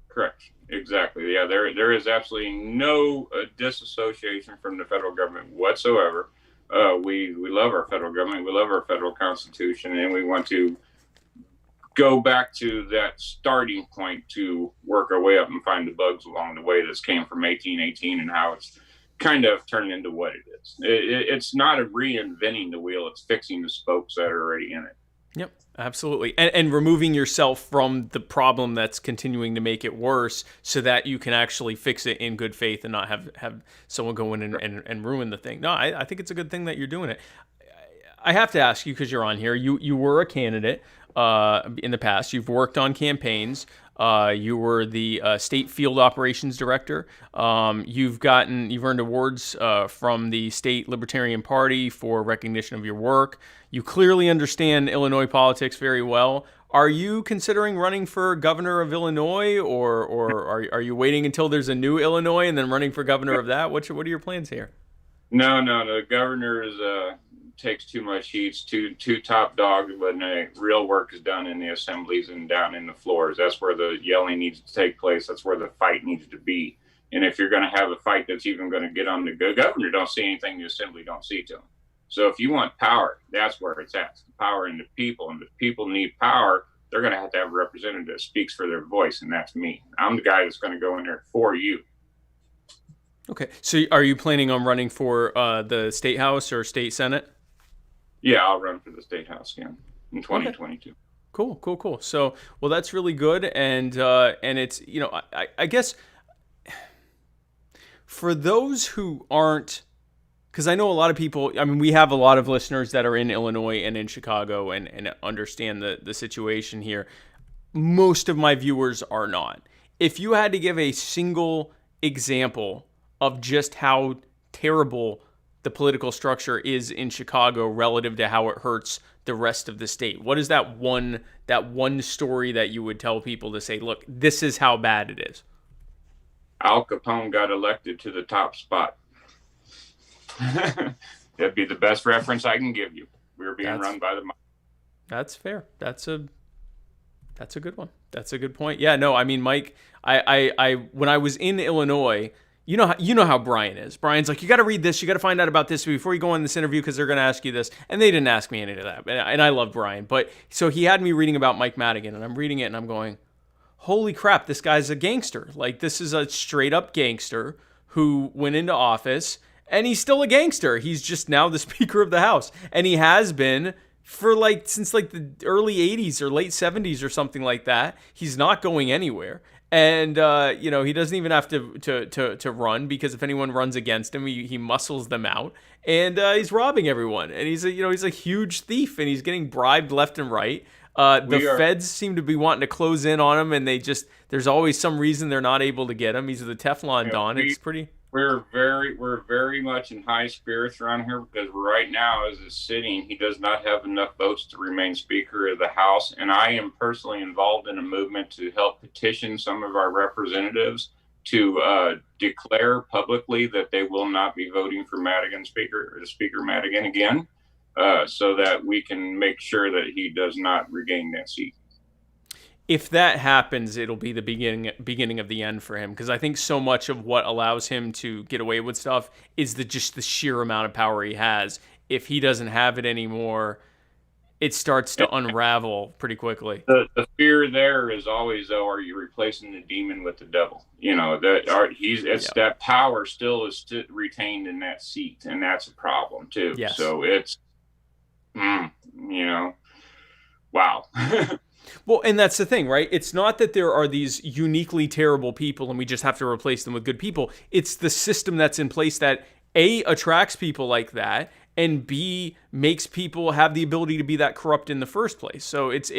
Speaker 4: Correct. Exactly. Yeah, there is absolutely no disassociation from the federal government whatsoever. We love our federal government, we love our federal constitution, and we want to go back to that starting point to work our way up and find the bugs along the way that came from 1818 and how it's kind of turned into what it is. It's not a reinventing the wheel, it's fixing the spokes that are already in it.
Speaker 3: Yep, absolutely. And removing yourself from the problem that's continuing to make it worse so that you can actually fix it in good faith and not have someone go in and ruin the thing. No, I think it's a good thing that you're doing it. I have to ask you, because you're on here, you were a candidate in the past. You've worked on campaigns. You were the state field operations director. You've earned awards from the state Libertarian Party for recognition of your work. You clearly understand Illinois politics very well. Are you considering running for governor of Illinois, or are you waiting until there's a new Illinois and then running for governor of that? What are your plans here?
Speaker 4: No. The governor takes too much heat. It's too top dog when real work is done in the assemblies and down in the floors. That's where the yelling needs to take place. That's where the fight needs to be. And if you're going to have a fight that's even going to get on the governor, don't see anything the assembly don't see to him. So if you want power, that's where it's at. It's the power in the people, and if people need power, they're going to have a representative that speaks for their voice, and that's me. I'm the guy that's going to go in there for you.
Speaker 3: Okay. So are you planning on running for the state house or state senate?
Speaker 4: Yeah, I'll run for the state house again in 2022.
Speaker 3: Okay. Cool. So, well, that's really good, and it's I guess for those who aren't because I know a lot of people, I mean, we have a lot of listeners that are in Illinois and in Chicago and understand the situation here. Most of my viewers are not. If you had to give a single example of just how terrible the political structure is in Chicago relative to how it hurts the rest of the state, what is that one story that you would tell people to say, look, this is how bad it is?
Speaker 4: Al Capone got elected to the top spot. That'd be the best reference I can give you. We were being run by the mob.
Speaker 3: That's fair. That's a good one. That's a good point. Yeah, no, I mean, Mike, I when I was in Illinois, you know how Brian is. Brian's like, you got to read this, you got to find out about this before you go on this interview because they're going to ask you this, and they didn't ask me any of that. And I love Brian, but so he had me reading about Mike Madigan, and I'm reading it, and I'm going, holy crap, this guy's a gangster. Like, this is a straight up gangster who went into office, and he's still a gangster. He's just now the Speaker of the House, and he has been for since the early 80s or late 70s or something like that. He's not going anywhere. And, he doesn't even have to run, because if anyone runs against him, he muscles them out. And he's robbing everyone. And he's a huge thief, and he's getting bribed left and right. The feds seem to be wanting to close in on him, and there's always some reason they're not able to get him. He's the Teflon Don. It's pretty...
Speaker 4: We're very much in high spirits around here, because right now, as it's sitting, he does not have enough votes to remain Speaker of the House. And I am personally involved in a movement to help petition some of our representatives to declare publicly that they will not be voting for Speaker Madigan again, so that we can make sure that he does not regain that seat.
Speaker 3: If that happens, it'll be the beginning of the end for him, because I think so much of what allows him to get away with stuff is just the sheer amount of power he has. If he doesn't have it anymore, it starts to unravel pretty quickly.
Speaker 4: The fear there is always, though, are you replacing the demon with the devil? That power still is retained in that seat, and that's a problem too.
Speaker 3: Yes.
Speaker 4: So it's, wow.
Speaker 3: Well, and that's the thing, right? It's not that there are these uniquely terrible people and we just have to replace them with good people. It's the system that's in place that A, attracts people like that, and B, makes people have the ability to be that corrupt in the first place. So it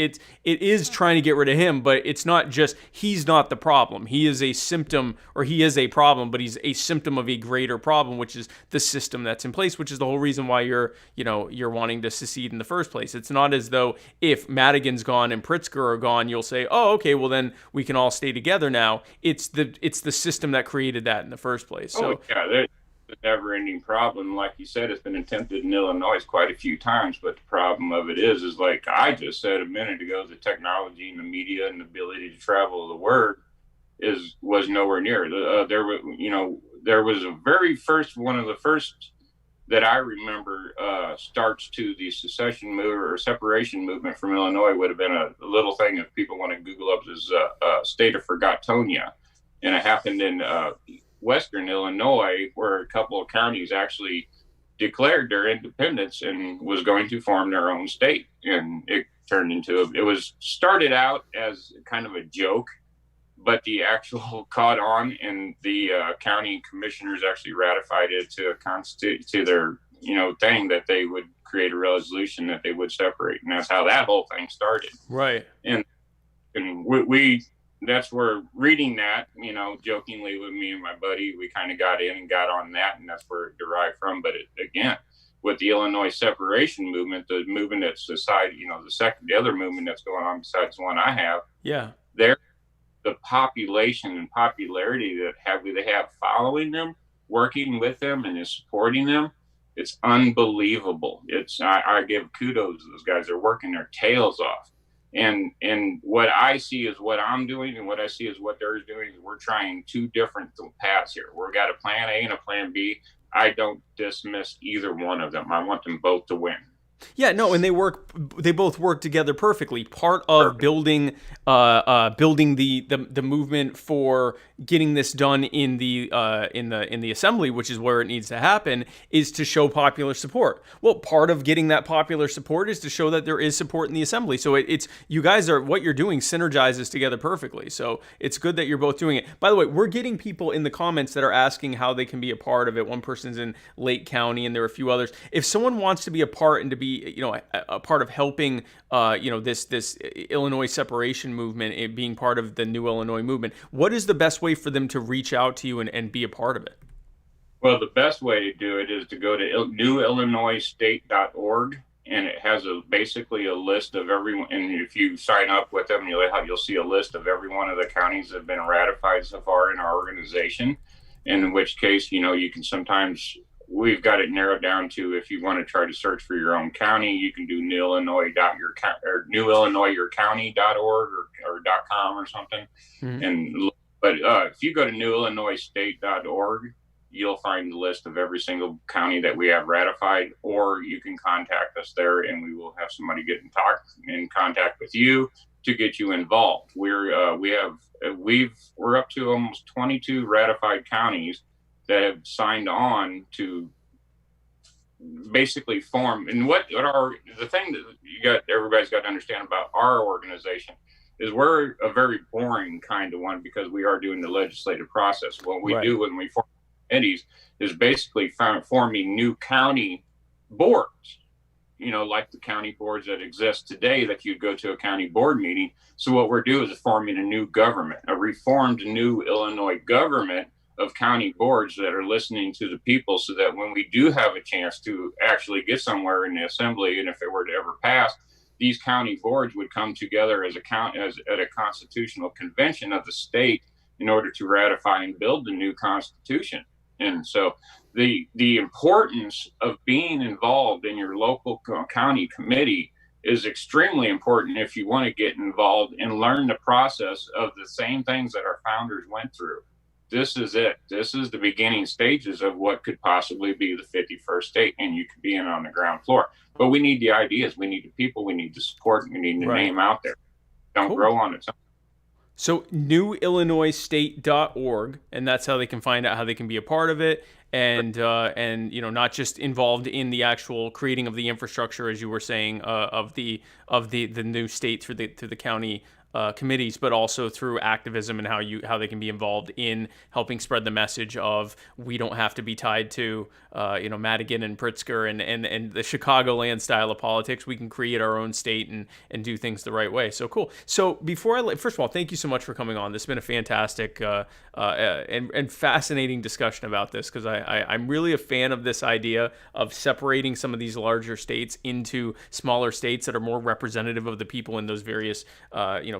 Speaker 3: is trying to get rid of him, but it's not just, he's not the problem. He is a symptom, or he is a problem, but he's a symptom of a greater problem, which is the system that's in place, which is the whole reason why you're wanting to secede in the first place. It's not as though if Madigan's gone and Pritzker are gone, you'll say, oh, okay, well then we can all stay together now. It's the system that created that in the first place. So
Speaker 4: yeah, a never-ending problem. Like you said, it's been attempted in Illinois quite a few times, but the problem of it is like I just said a minute ago, the technology and the media and the ability to travel the word was nowhere near. There was one of the first that I remember starts to the secession movement or separation movement from Illinois would have been a little thing if people want to Google up this state of Forgotonia, and it happened in Western Illinois, where a couple of counties actually declared their independence and was going to form their own state. And it turned into started out as kind of a joke, but the actual caught on, and the county commissioners actually ratified it to their thing that they would create a resolution that they would separate, and that's how that whole thing started.
Speaker 3: Right.
Speaker 4: And we that's where reading that, jokingly with me and my buddy, we kind of got on that, and that's where it derived from. But again, with the Illinois separation movement, the movement that's society, the other movement that's going on besides the one I have, the population and popularity that they have following them, working with them, and is supporting them, it's unbelievable. I give kudos to those guys. They're working their tails off. And what I see is what I'm doing, and what I see is what they're doing. We're trying two different paths here. We've got a plan A and a plan B. I don't dismiss either one of them. I want them both to win.
Speaker 3: Yeah, no, and they both work together perfectly. Part of building the movement for getting this done in the assembly, which is where it needs to happen, is to show popular support. Well, part of getting that popular support is to show that there is support in the assembly. So it's you guys are what you're doing synergizes together perfectly. So it's good that you're both doing it. By the way, we're getting people in the comments that are asking how they can be a part of it. One person's in Lake County, and there are a few others. If someone wants to be a part and to be a part of helping this Illinois separation movement, it being part of the New Illinois movement, what is the best way for them to reach out to you and be a part of it?
Speaker 4: Well, the best way to do it is to go to newillinoisstate.org, and it has basically a list of everyone. And if you sign up with them, you'll see a list of every one of the counties that have been ratified so far in our organization. In which case, you can sometimes. We've got it narrowed down to, if you want to try to search for your own county, you can do newillinois.org or .com or something. Mm-hmm. But if you go to newillinoisstate.org, you'll find the list of every single county that we have ratified, or you can contact us there, and we will have somebody get in contact with you to get you involved. We're up to almost 22 ratified counties that have signed on to basically form. And the thing that everybody's got to understand about our organization is we're a very boring kind of one, because we are doing the legislative process. What we do when we form committees is basically forming new county boards, like the county boards that exist today that you'd go to a county board meeting. So what we're doing is forming a new government, a reformed new Illinois government of county boards that are listening to the people, so that when we do have a chance to actually get somewhere in the assembly, and if it were to ever pass, these county boards would come together at a constitutional convention of the state in order to ratify and build the new constitution. And so the importance of being involved in your local county committee is extremely important if you want to get involved and learn the process of the same things that our founders went through. This is it. This is the beginning stages of what could possibly be the 51st state, and you could be in on the ground floor. But we need the ideas, we need the people, we need the support, we need the name out there. Don't grow on its own.
Speaker 3: So newillinoisstate.org, and that's how they can find out how they can be a part of it, and not just involved in the actual creating of the infrastructure, as you were saying, of the new state through the county committees, but also through activism and how they can be involved in helping spread the message of we don't have to be tied to Madigan and Pritzker and the Chicagoland style of politics. We can create our own state and do things the right way. So cool. So first of all, thank you so much for coming on. This has been a fantastic and fascinating discussion about this, because I'm really a fan of this idea of separating some of these larger states into smaller states that are more representative of the people in those various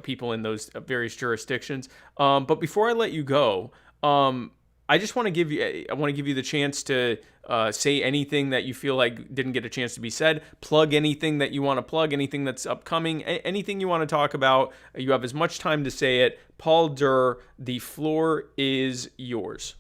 Speaker 3: people in those various jurisdictions. But before I let you go, I just want to give you the chance to say anything that you feel like didn't get a chance to be said. Plug anything that you want to plug, anything that's upcoming, anything you want to talk about. You have as much time to say it. Paul Durr, the floor is yours.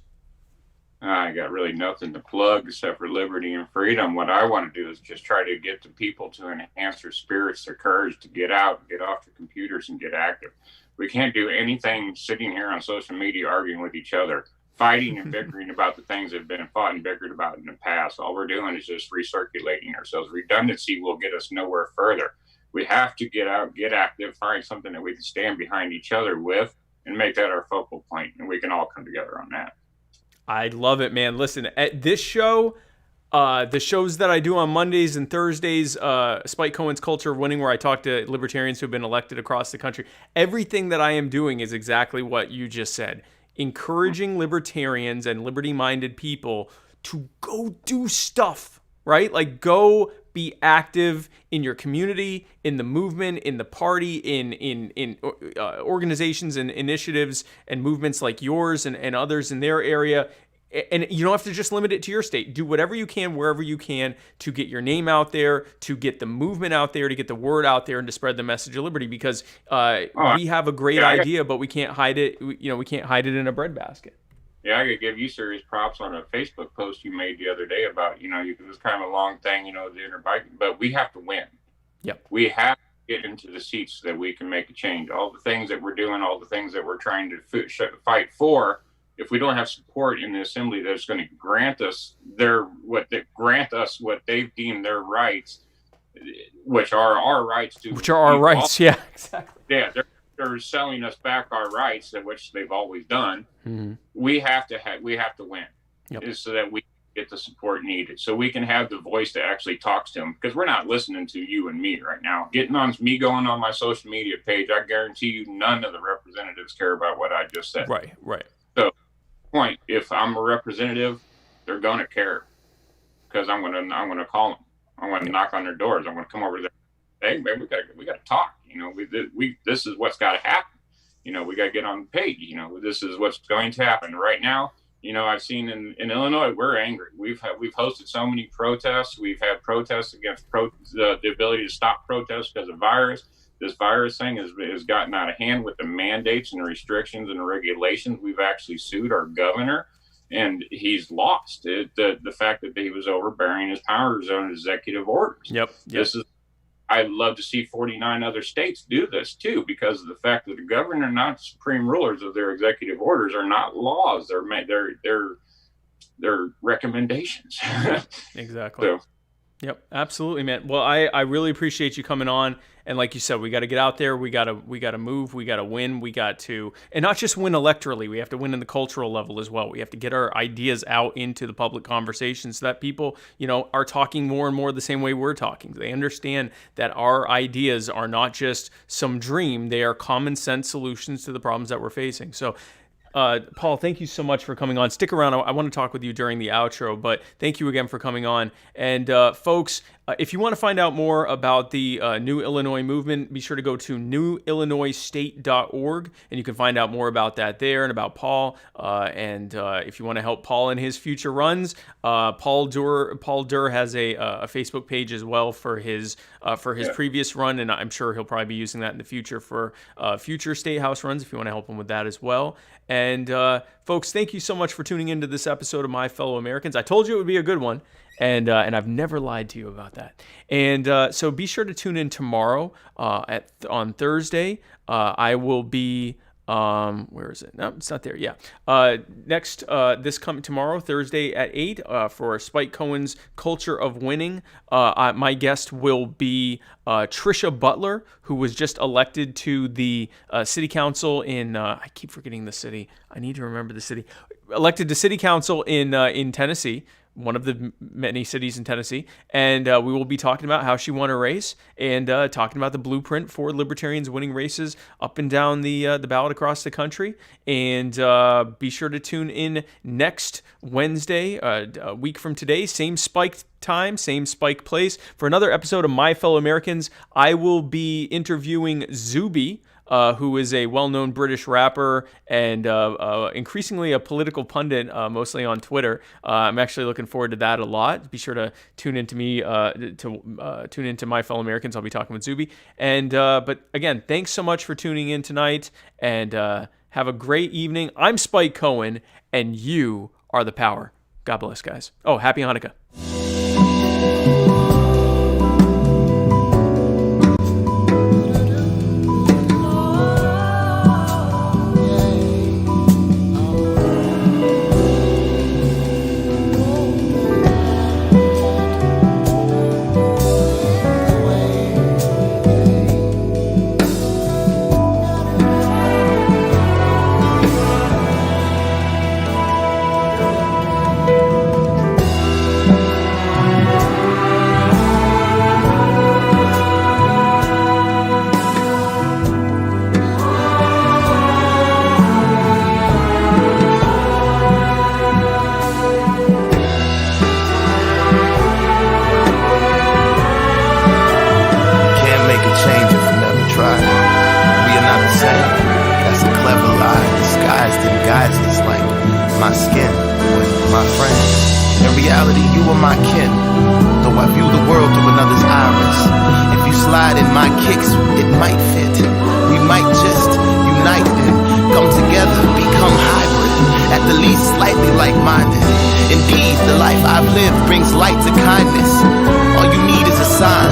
Speaker 4: I got really nothing to plug except for liberty and freedom. What I want to do is just try to get the people to enhance their spirits, their courage, to get out, get off their computers, and get active. We can't do anything sitting here on social media arguing with each other, fighting and bickering about the things that have been fought and bickered about in the past. All we're doing is just recirculating ourselves. Redundancy will get us nowhere further. We have to get out, get active, find something that we can stand behind each other with, and make that our focal point, and we can all come together on that.
Speaker 3: I love it, man. Listen, at this show, the shows that I do on Mondays and Thursdays, Spike Cohen's Culture of Winning, where I talk to libertarians who have been elected across the country, everything that I am doing is exactly what you just said. Encouraging libertarians and liberty-minded people to go do stuff, right? Like, go be active in your community, in the movement, in the party, in organizations and initiatives and movements like yours and others in their area. And you don't have to just limit it to your state. Do whatever you can, wherever you can, to get your name out there, to get the movement out there, to get the word out there, and to spread the message of liberty. Because we have a great idea, but we can't hide it. We can't hide it in a breadbasket.
Speaker 4: Yeah, I could give you serious props on a Facebook post you made the other day about, it was kind of a long thing, the interbike, but we have to win.
Speaker 3: Yep.
Speaker 4: We have to get into the seats so that we can make a change. All the things that we're doing, all the things that we're trying to fight for, if we don't have support in the assembly that's going to grant us what they've deemed their rights, which are our rights to.
Speaker 3: Which are our rights, yeah, exactly.
Speaker 4: Yeah, they're selling us back our rights, which they've always done.
Speaker 3: Mm-hmm.
Speaker 4: We have to win, so that we get the support needed, so we can have the voice that actually talks to them. Because we're not listening to you and me right now. Going on my social media page, I guarantee you, none of the representatives care about what I just said.
Speaker 3: Right.
Speaker 4: So, point: if I'm a representative, they're gonna care, because I'm gonna call them. I'm gonna knock on their doors. I'm gonna come over there. Hey, man, we gotta talk. This is what's got to happen. We got to get on the page. This is what's going to happen right now. I've seen in Illinois, we're angry. We've hosted so many protests. We've had protests against the ability to stop protests because of virus. This virus thing has gotten out of hand with the mandates and the restrictions and the regulations. We've actually sued our governor, and he's lost the fact that he was overbearing his powers on executive orders.
Speaker 3: Yep.
Speaker 4: I'd love to see 49 other states do this too, because of the fact that the governor, not supreme rulers of their executive orders, are not laws. They're recommendations.
Speaker 3: Exactly.
Speaker 4: So,
Speaker 3: yep, absolutely, man. Well, I really appreciate you coming on. And like you said, we got to get out there. We got to move. We got to win. We got to, and not just win electorally. We have to win in the cultural level as well. We have to get our ideas out into the public conversation so that people, are talking more and more the same way we're talking. They understand that our ideas are not just some dream. They are common sense solutions to the problems that we're facing. So, Paul, thank you so much for coming on. Stick around. I want to talk with you during the outro, but thank you again for coming on. And folks, if you want to find out more about the New Illinois movement, be sure to go to newillinoisstate.org, and you can find out more about that there and about Paul. And if you want to help Paul in his future runs, Paul Durr has a Facebook page as well for his previous run, and I'm sure he'll probably be using that in the future for future state house runs if you want to help him with that as well. And folks, thank you so much for tuning into this episode of My Fellow Americans. I told you it would be a good one, and I've never lied to you about that. And so be sure to tune in tomorrow on Thursday. I will be where is it? No, it's not there. Yeah. Tomorrow, Thursday at 8 for Spike Cohen's Culture of Winning. My guest will be Trisha Butler, who was just elected to the city council in, I keep forgetting the city. I need to remember the city. Elected to city council in Tennessee, one of the many cities in Tennessee, and we will be talking about how she won a race and talking about the blueprint for libertarians winning races up and down the ballot across the country. And be sure to tune in next Wednesday, a week from today, same Spike time, same Spike place, for another episode of My Fellow Americans. I will be interviewing Zuby, who is a well-known British rapper and increasingly a political pundit, mostly on Twitter. I'm actually looking forward to that a lot. Be sure to tune into me, tune into My Fellow Americans. I'll be talking with Zuby. And but again, thanks so much for tuning in tonight, and have a great evening. I'm Spike Cohen, and you are the power. God bless, guys. Oh, happy Hanukkah.
Speaker 5: At the least, light to kindness. All you need is a sign.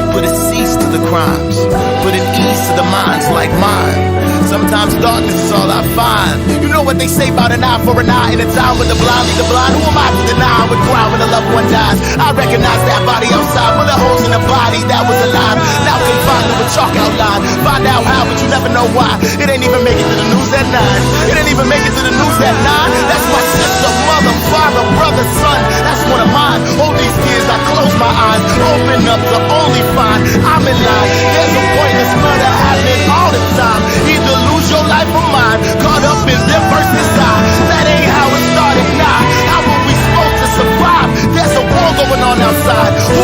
Speaker 5: Put a cease to the crimes. Put an ease to the minds like mine. Sometimes darkness is all I find. You know what they say about an eye for an eye in a time when the blind lead the blind. Who am I to deny? I would cry when a loved one dies. I recognize that body outside, bullet holes in the body that was alive. Now confined to a chalk outline. Find out how, but you never know why. It ain't even make it to the news at 9. It ain't even make it to the news at 9. That's my sister, mother, father, brother, son. That's one of mine. All these years I close my eyes, open up to only find I'm in line. There's a pointless murder happening all the time. Either lose your life or mine, caught up in their first desire. That ain't how it started, nah. How were we supposed to survive? There's a war going on outside. Who